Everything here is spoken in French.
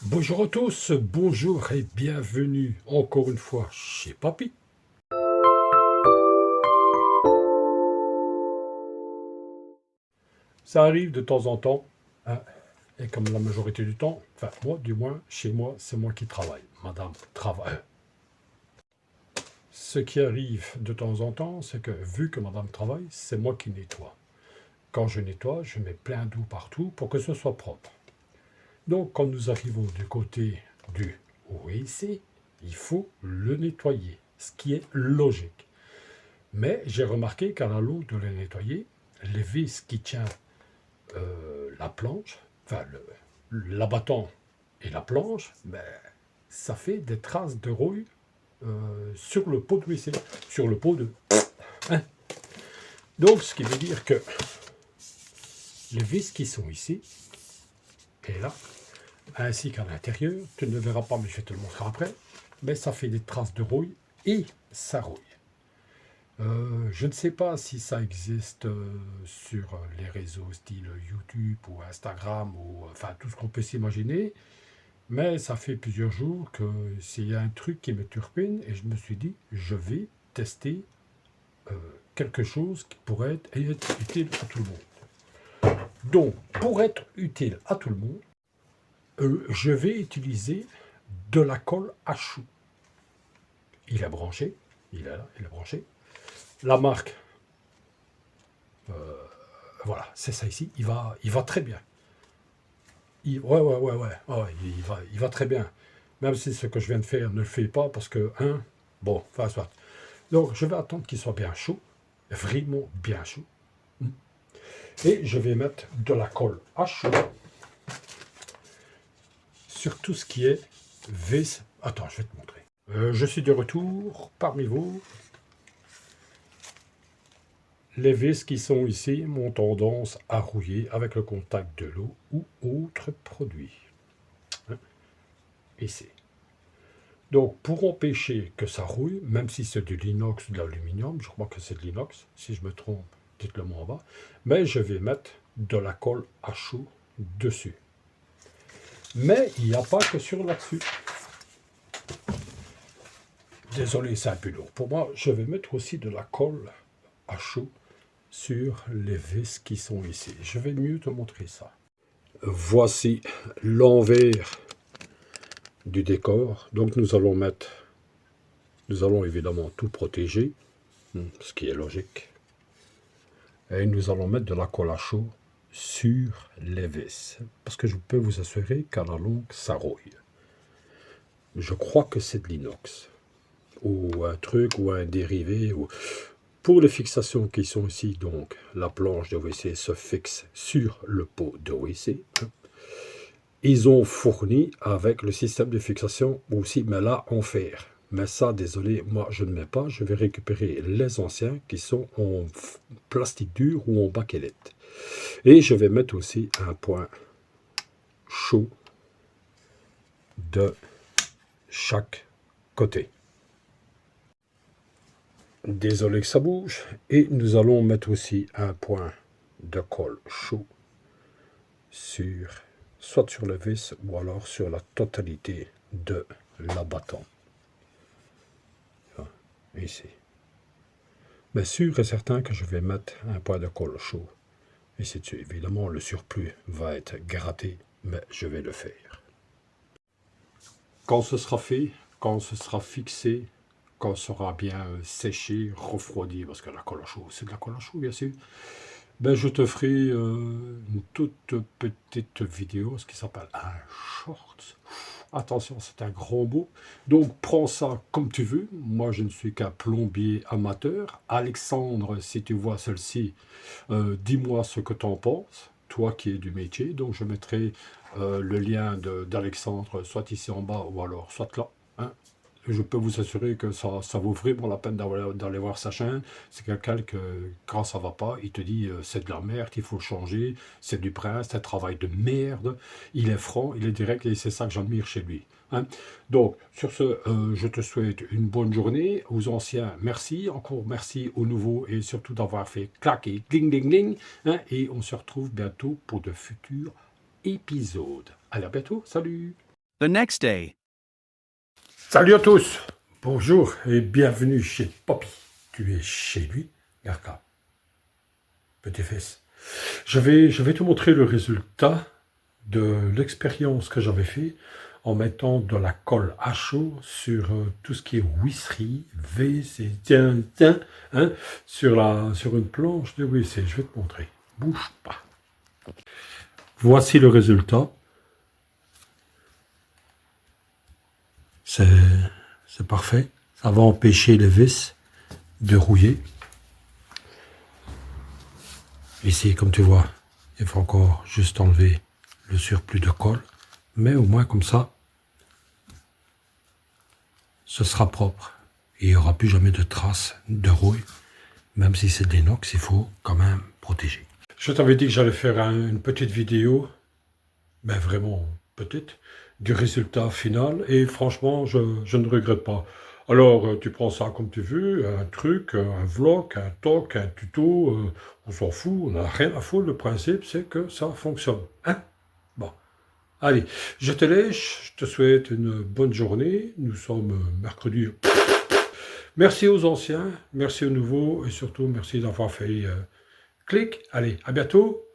Bonjour à tous, bonjour et bienvenue encore une fois chez Papy. Ça arrive de temps en temps, hein, et comme la majorité du temps, enfin moi du moins, chez moi, c'est moi qui travaille. Madame travaille. Ce qui arrive de temps en temps, c'est que vu que madame travaille, c'est moi qui nettoie. Quand je nettoie, je mets plein d'eau partout pour que ce soit propre. Donc quand nous arrivons du côté du WC, il faut le nettoyer, ce qui est logique. Mais j'ai remarqué qu'à la longue de le nettoyer, les vis qui tiennent la planche, enfin l'abattant et la planche, ben, ça fait des traces de rouille sur le pot de WC, sur le pot de... Hein. Donc ce qui veut dire que les vis qui sont ici, et là, ainsi qu'à l'intérieur, tu ne le verras pas mais je vais te le montrer après, mais ça fait des traces de rouille et ça rouille. Je ne sais pas si ça existe sur les réseaux style YouTube ou Instagram ou enfin tout ce qu'on peut s'imaginer, mais ça fait plusieurs jours que c'est un truc qui me turpine et je me suis dit je vais tester euh, quelque chose qui pourrait être utile à tout le monde. Donc pour être utile à tout le monde, je vais utiliser de la colle à choux. Il est branché, il est là, il est branché. La marque, voilà, c'est ça ici, il va très bien. Ouais, il va très bien. Même si ce que je viens de faire ne le fait pas, parce que, bon, enfin, soit. Donc, je vais attendre qu'il soit bien chaud, vraiment bien chaud. Et je vais mettre de la colle à chaud sur tout ce qui est vis. Attends, je vais te montrer. Je suis de retour parmi vous. Les vis qui sont ici ont tendance à rouiller avec le contact de l'eau ou autres produits. Ici. Donc, pour empêcher que ça rouille, même si c'est de l'inox ou de l'aluminium, je crois que c'est de l'inox, si je me trompe, dites-le moi en bas, mais je vais mettre de la colle à chaud dessus. Mais il n'y a pas que sur là-dessus. Désolé, c'est un peu lourd. Pour moi, je vais mettre aussi de la colle à chaud sur les vis qui sont ici. Je vais mieux te montrer ça. Voici l'envers du décor. Donc nous allons évidemment tout protéger, ce qui est logique. Et nous allons mettre de la colle à chaud sur les vis. Parce que je peux vous assurer qu'à la longue, ça rouille. Je crois que c'est de l'inox. Ou un truc, ou un dérivé. Pour les fixations qui sont ici, donc, la planche de WC se fixe sur le pot de WC. Ils ont fourni avec le système de fixation aussi, mais là, en fer. Mais ça, désolé, moi, je ne mets pas. Je vais récupérer les anciens qui sont en plastique dur ou en bakélite. Et je vais mettre aussi un point chaud de chaque côté. Désolé que ça bouge. Et nous allons mettre aussi un point de colle chaud soit sur le vis ou alors sur la totalité de l'abattant. Ici. Mais sûr et certain que je vais mettre un point de colle chaud ici dessus. Évidemment, le surplus va être gratté, mais je vais le faire. Quand ce sera fait, quand ce sera fixé, quand ce sera bien séché, refroidi, parce que la colle à chaud, c'est de la colle à chaud, bien sûr, ben je te ferai une toute petite vidéo, ce qui s'appelle un short. Attention, c'est un grand mot. Donc, prends ça comme tu veux. Moi, je ne suis qu'un plombier amateur. Alexandre, si tu vois celle-ci, dis-moi ce que tu en penses, toi qui es du métier. Donc, je mettrai le lien d'Alexandre, soit ici en bas ou alors soit là. Hein. Je peux vous assurer que ça vaut vraiment la peine d'aller voir sa chaîne. C'est quelqu'un que, quand ça va pas, il te dit c'est de la merde, il faut changer, c'est du prince, c'est un travail de merde. Il est franc, il est direct et c'est ça que j'admire chez lui. Hein. Donc, sur ce, je te souhaite une bonne journée. Aux anciens, merci. Encore merci aux nouveaux et surtout d'avoir fait clac et ding ding ding. Hein, et on se retrouve bientôt pour de futurs épisodes. À bientôt, salut! The next day. Salut à tous, bonjour et bienvenue chez Papy. Tu es chez lui, regarde, petit fils. Je vais te montrer le résultat de l'expérience que j'avais fait en mettant de la colle à chaud sur tout ce qui est huisserie, WC, tiens, hein, sur une planche de WC. Je vais te montrer. Bouge pas. Voici le résultat. C'est parfait. Ça va empêcher les vis de rouiller. Ici, comme tu vois, il faut encore juste enlever le surplus de colle. Mais au moins comme ça, ce sera propre. Et il n'y aura plus jamais de traces de rouille. Même si c'est de l'inox, il faut quand même protéger. Je t'avais dit que j'allais faire une petite vidéo, ben vraiment petite, du résultat final. Et franchement, je ne regrette pas. Alors, tu prends ça comme tu veux, un truc, un vlog, un talk, un tuto, on s'en fout, on n'a rien à foutre. Le principe, c'est que ça fonctionne. Hein? Bon. Allez, je te laisse, je te souhaite une bonne journée. Nous sommes mercredi. Merci aux anciens, merci aux nouveaux et surtout merci d'avoir fait clic. Allez, à bientôt.